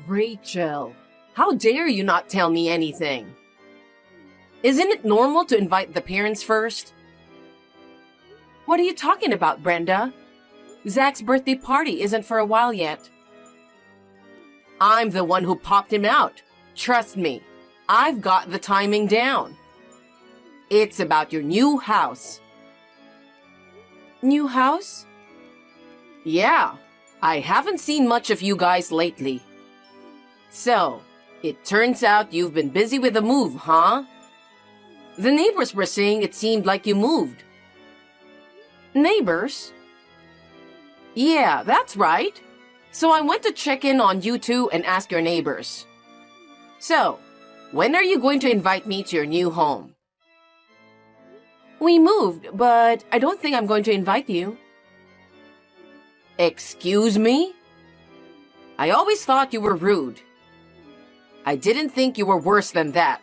Rachel, how dare you not tell me anything? Isn't it normal to invite the parents first? What are you talking about, Brenda? Zach's birthday party isn't for a while yet. I'm the one who popped him out. Trust me, I've got the timing down. It's about your new house. New house? Yeah, I haven't seen much of you guys lately. So, it turns out you've been busy with the move, huh? The neighbors were saying it seemed like you moved. Neighbors? Yeah, that's right. So I went to check in on you two and ask your neighbors. So, when are you going to invite me to your new home? We moved, but I don't think I'm going to invite you. Excuse me? I always thought you were rude. I didn't think you were worse than that.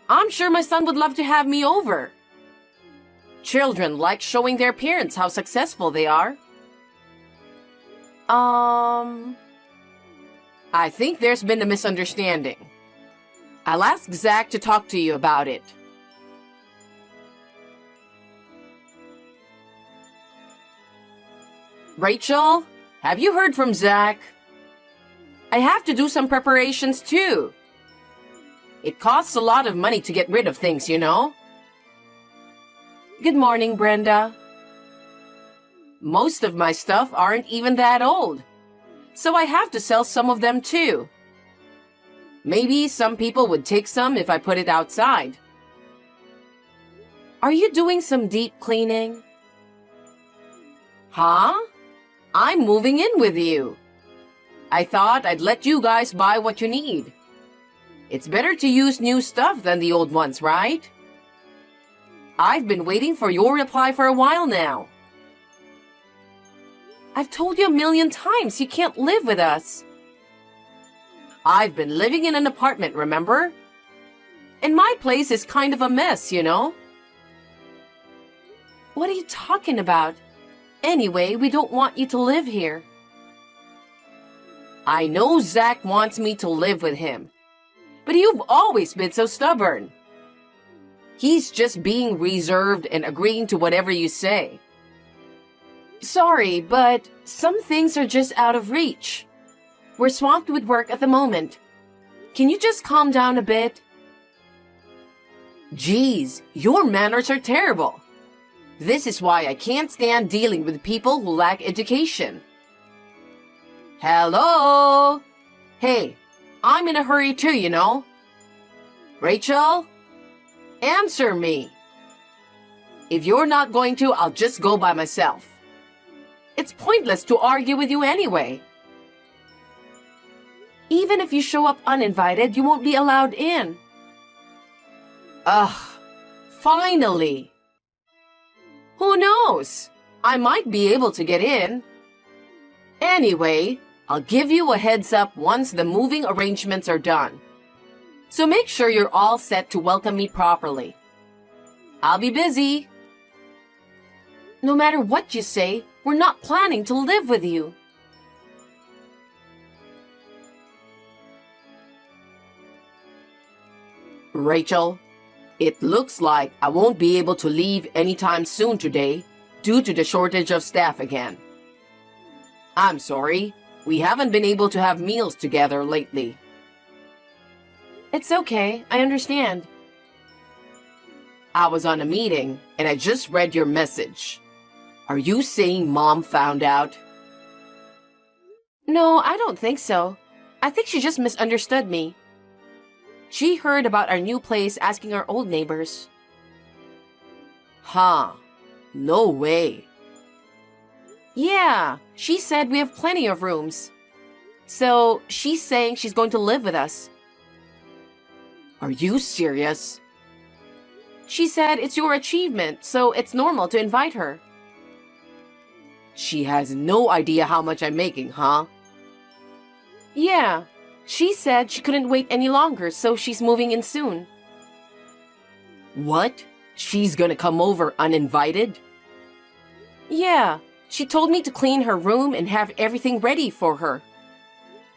I'm sure my son would love to have me over. Children like showing their parents how successful they are. I think there's been a misunderstanding. I'll ask Zach to talk to you about it. Rachel, have you heard from Zach? I have to do some preparations too. It costs a lot of money to get rid of things, you know. Good morning, Brenda. Most of my stuff aren't even that old, so I have to sell some of them too. Maybe some people would take some if I put it outside. Are you doing some deep cleaning? Huh? I'm moving in with you. I thought I'd let you guys buy what you need. It's better to use new stuff than the old ones, right? I've been waiting for your reply for a while now. I've told you a million times you can't live with us. I've been living in an apartment, remember? And my place is kind of a mess, you know? What are you talking about? Anyway, we don't want you to live here. I know Zach wants me to live with him, but you've always been so stubborn. He's just being reserved and agreeing to whatever you say. Sorry, but some things are just out of reach. We're swamped with work at the moment. Can you just calm down a bit? Geez, your manners are terrible. This is why I can't stand dealing with people who lack education. Hello? Hey, I'm in a hurry too, you know. Rachel? Answer me. If you're not going to, I'll just go by myself. It's pointless to argue with you anyway. Even if you show up uninvited, you won't be allowed in. Ugh, finally. Who knows? I might be able to get in. Anyway, I'll give you a heads up once the moving arrangements are done. So make sure you're all set to welcome me properly. I'll be busy. No matter what you say, we're not planning to live with you. Rachel, it looks like I won't be able to leave anytime soon today due to the shortage of staff again. I'm sorry, we haven't been able to have meals together lately. It's okay, I understand. I was on a meeting and I just read your message. Are you saying Mom found out? No, I don't think so. I think she just misunderstood me. She heard about our new place asking our old neighbors. Huh, no way. Yeah, she said we have plenty of rooms. So she's saying she's going to live with us. Are you serious? She said it's your achievement, so it's normal to invite her. She has no idea how much I'm making, huh? Yeah, she said she couldn't wait any longer, so she's moving in soon. What? She's gonna come over uninvited? Yeah, she told me to clean her room and have everything ready for her.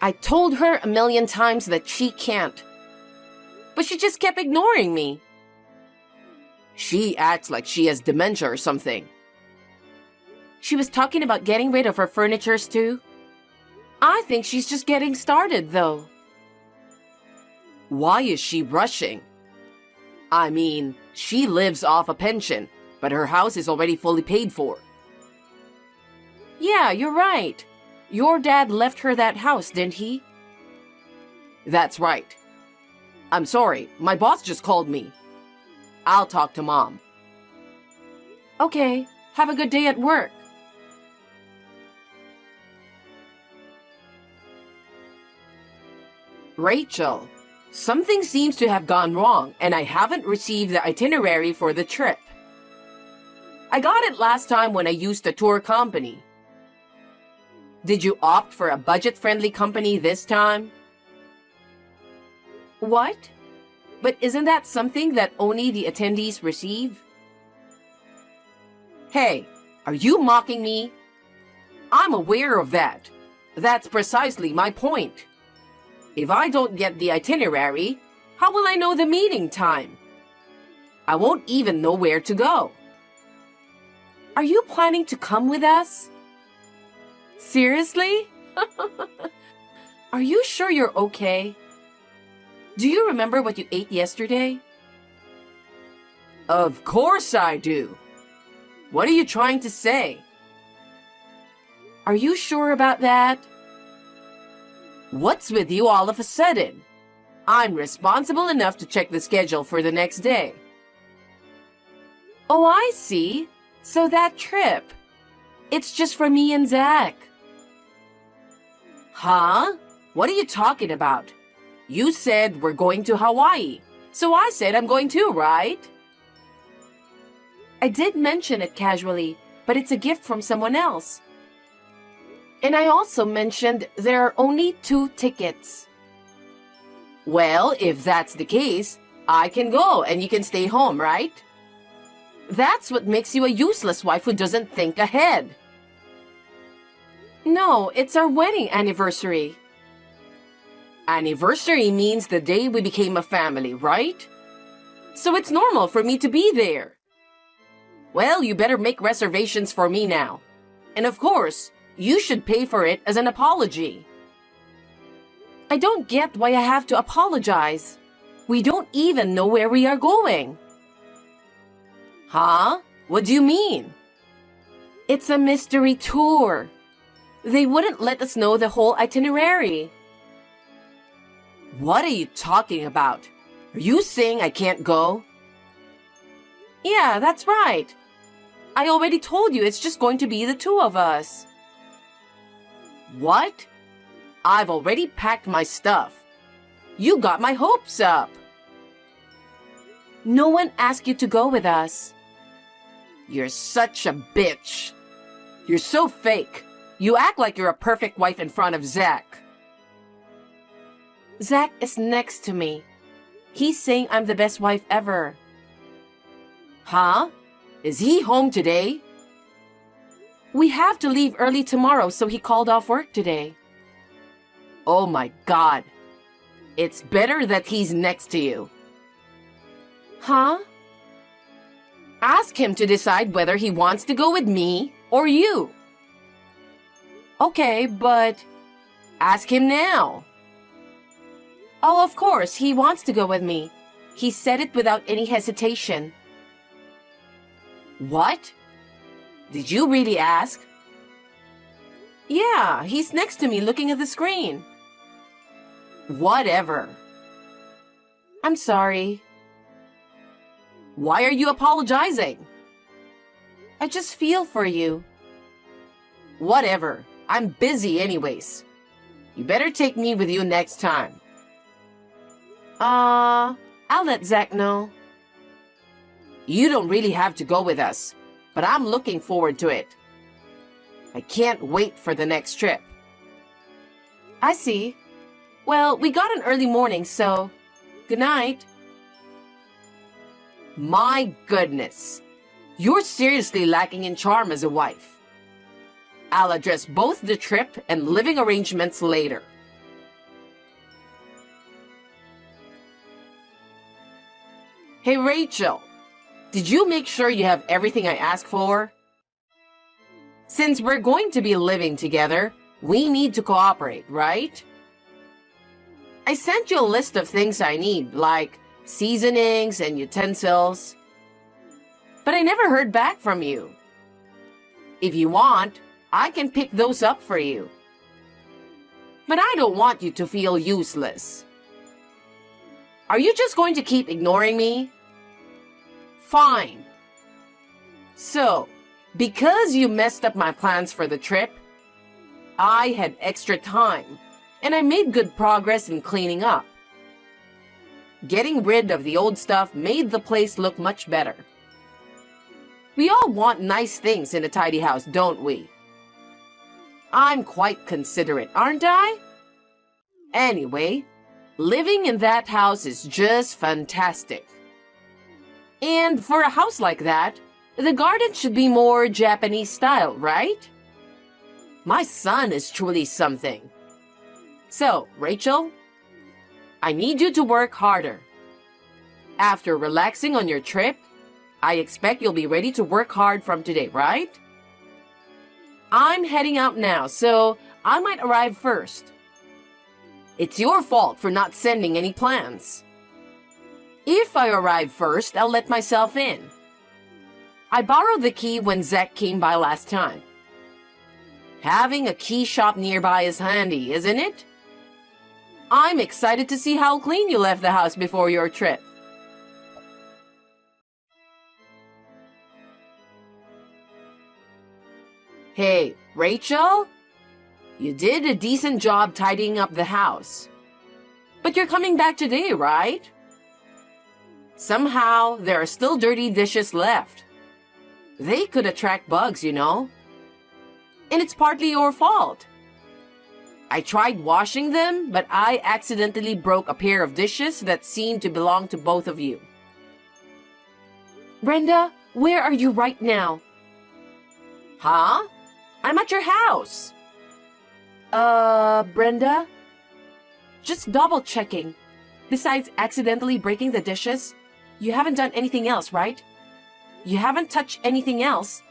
I told her a million times that she can't. But she just kept ignoring me. She acts like she has dementia or something. She was talking about getting rid of her furnitures too. I think she's just getting started though. Why is she rushing? I mean, she lives off a pension, but her house is already fully paid for. Yeah, you're right. Your dad left her that house, didn't he? That's right. I'm sorry, my boss just called me. I'll talk to Mom. Okay, have a good day at work. Rachel, something seems to have gone wrong and I haven't received the itinerary for the trip. I got it last time when I used a tour company. Did you opt for a budget-friendly company this time? What? But isn't that something that only the attendees receive? Hey, are you mocking me? I'm aware of that. That's precisely my point. If I don't get the itinerary, how will I know the meeting time? I won't even know where to go. Are you planning to come with us? Seriously? Are you sure you're okay? Do you remember what you ate yesterday? Of course I do. What are you trying to say? Are you sure about that? What's with you all of a sudden? I'm responsible enough to check the schedule for the next day. Oh, I see. So that trip, it's just for me and Zach. Huh? What are you talking about? You said we're going to Hawaii, so I said I'm going too, right? I did mention it casually, but it's a gift from someone else. And I also mentioned there are only 2 tickets. Well, if that's the case, I can go and you can stay home, right? That's what makes you a useless wife who doesn't think ahead. No, it's our wedding anniversary. Anniversary means the day we became a family, right? So it's normal for me to be there. Well, you better make reservations for me now. And of course, you should pay for it as an apology. I don't get why I have to apologize. We don't even know where we are going. Huh? What do you mean? It's a mystery tour. They wouldn't let us know the whole itinerary. What are you talking about? Are you saying I can't go? Yeah, that's right. I already told you it's just going to be the 2 of us. What? I've already packed my stuff. You got my hopes up. No one asked you to go with us. You're such a bitch. You're so fake. You act like you're a perfect wife in front of Zach. Zach is next to me. He's saying I'm the best wife ever. Huh? Is he home today? We have to leave early tomorrow, so he called off work today. Oh my God. It's better that he's next to you. Huh? Ask him to decide whether he wants to go with me or you. Okay, but ask him now. Oh, of course, he wants to go with me. He said it without any hesitation. What? Did you really ask? Yeah, he's next to me looking at the screen. Whatever. I'm sorry. Why are you apologizing? I just feel for you. Whatever. I'm busy anyways. You better take me with you next time. I'll let Zach know. You don't really have to go with us, but I'm looking forward to it. I can't wait for the next trip. I see. Well, we got an early morning, so good night. My goodness. You're seriously lacking in charm as a wife. I'll address both the trip and living arrangements later. Hey, Rachel, did you make sure you have everything I asked for? Since we're going to be living together, we need to cooperate, right? I sent you a list of things I need, like seasonings and utensils. But I never heard back from you. If you want, I can pick those up for you. But I don't want you to feel useless. Are you just going to keep ignoring me? Fine. So, because you messed up my plans for the trip, I had extra time, and I made good progress in cleaning up. Getting rid of the old stuff made the place look much better. We all want nice things in a tidy house, don't we? I'm quite considerate, aren't I? Anyway, living in that house is just fantastic. And for a house like that, the garden should be more Japanese style, right? My son is truly something. So, Rachel, I need you to work harder. After relaxing on your trip, I expect you'll be ready to work hard from today, right? I'm heading out now, so I might arrive first. It's your fault for not sending any plans. If I arrive first, I'll let myself in. I borrowed the key when Zach came by last time. Having a key shop nearby is handy, isn't it? I'm excited to see how clean you left the house before your trip. Hey, Rachel? You did a decent job tidying up the house. But you're coming back today, right? Somehow, there are still dirty dishes left. They could attract bugs, you know. And it's partly your fault. I tried washing them, but I accidentally broke a pair of dishes that seemed to belong to both of you. Brenda, where are you right now? Huh? I'm at your house. Brenda? Just double checking. Besides accidentally breaking the dishes, you haven't done anything else, right? You haven't touched anything else?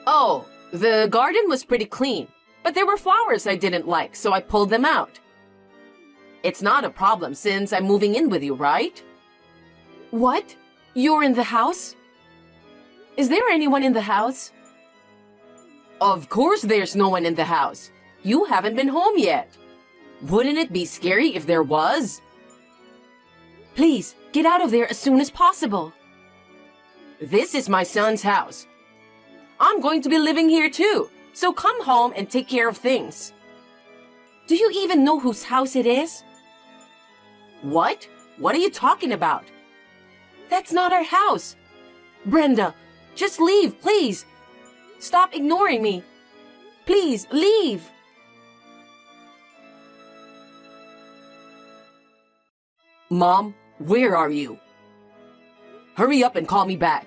Oh, the garden was pretty clean, but there were flowers I didn't like, so I pulled them out. It's not a problem since I'm moving in with you, right? What? You're in the house? Is there anyone in the house? Of course there's no one in the house. You haven't been home yet. Wouldn't it be scary if there was? Please, get out of there as soon as possible. This is my son's house. I'm going to be living here too, so come home and take care of things. Do you even know whose house it is? What? What are you talking about? That's not our house. Brenda, just leave, please. Stop ignoring me. Please, leave. Mom, where are you? Hurry up and call me back.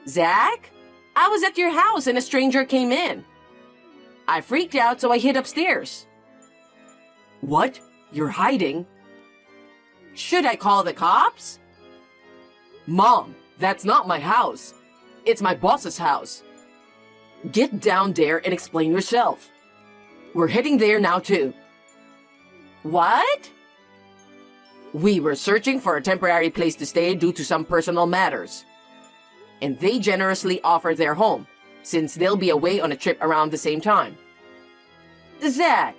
Zach? I was at your house and a stranger came in. I freaked out, so I hid upstairs. What? You're hiding? Should I call the cops? Mom, that's not my house. It's my boss's house. Get down there and explain yourself. We're heading there now too. What? We were searching for a temporary place to stay due to some personal matters. And they generously offered their home, since they'll be away on a trip around the same time. Zach,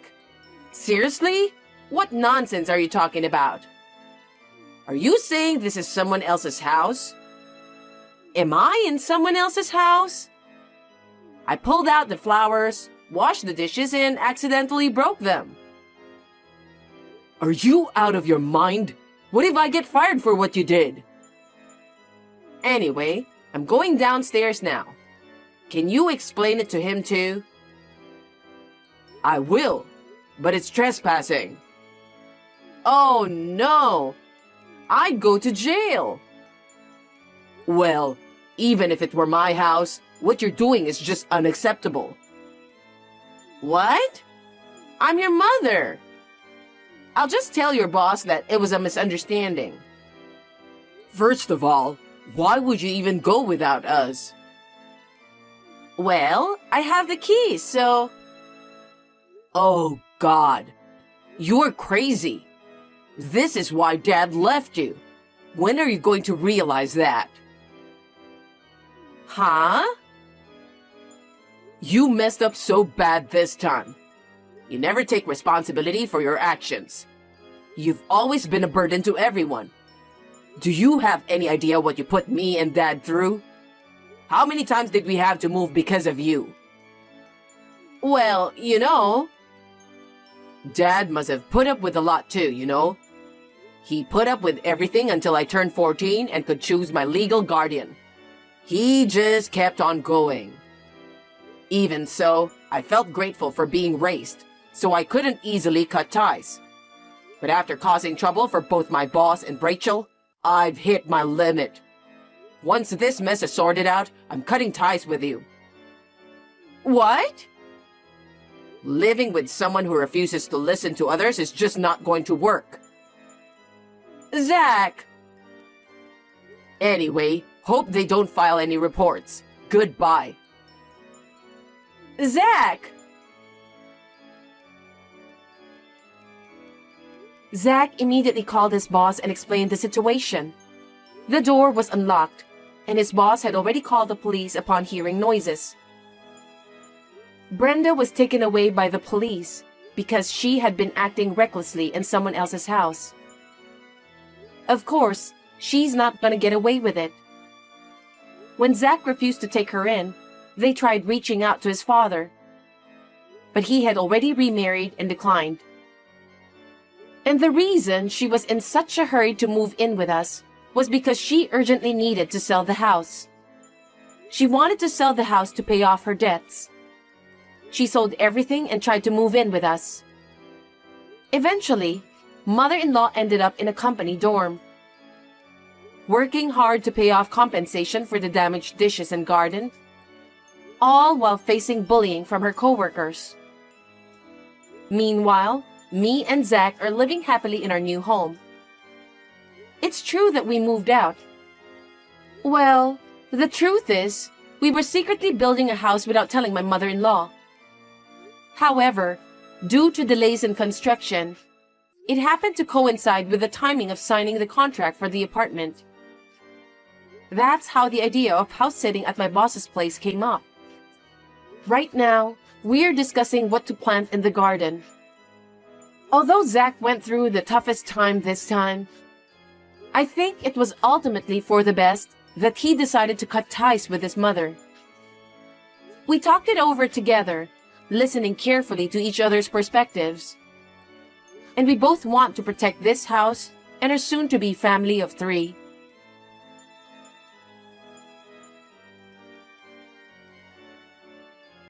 seriously? What nonsense are you talking about? Are you saying this is someone else's house? Am I in someone else's house? I pulled out the flowers, washed the dishes, and accidentally broke them. Are you out of your mind? What if I get fired for what you did? Anyway, I'm going downstairs now. Can you explain it to him too? I will, but it's trespassing. Oh no! I'd go to jail. Well, even if it were my house, what you're doing is just unacceptable. What? I'm your mother. I'll just tell your boss that it was a misunderstanding. First of all, why would you even go without us? Well, I have the keys, so... Oh, God. You're crazy. This is why Dad left you. When are you going to realize that? Huh? You messed up so bad this time. You never take responsibility for your actions. You've always been a burden to everyone. Do you have any idea what you put me and Dad through? How many times did we have to move because of you? Well, Dad must have put up with a lot too. He put up with everything until I turned 14 and could choose my legal guardian. He just kept on going. Even so, I felt grateful for being raised, so I couldn't easily cut ties. But after causing trouble for both my boss and Rachel, I've hit my limit. Once this mess is sorted out, I'm cutting ties with you. What? Living with someone who refuses to listen to others is just not going to work. Zach! Anyway, hope they don't file any reports. Goodbye. Zach! Zach immediately called his boss and explained the situation. The door was unlocked, and his boss had already called the police upon hearing noises. Brenda was taken away by the police because she had been acting recklessly in someone else's house. Of course, she's not gonna get away with it. When Zach refused to take her in, they tried reaching out to his father, but he had already remarried and declined. And the reason she was in such a hurry to move in with us was because she urgently needed to sell the house. She wanted to sell the house to pay off her debts. She sold everything and tried to move in with us. Eventually, mother-in-law ended up in a company dorm, working hard to pay off compensation for the damaged dishes and garden, all while facing bullying from her coworkers. Meanwhile, me and Zach are living happily in our new home. It's true that we moved out. Well, the truth is, we were secretly building a house without telling my mother-in-law. However, due to delays in construction, it happened to coincide with the timing of signing the contract for the apartment. That's how the idea of house sitting at my boss's place came up. Right now, we're discussing what to plant in the garden. Although Zach went through the toughest time this time, I think it was ultimately for the best that he decided to cut ties with his mother. We talked it over together, listening carefully to each other's perspectives. And we both want to protect this house and our soon-to-be family of 3.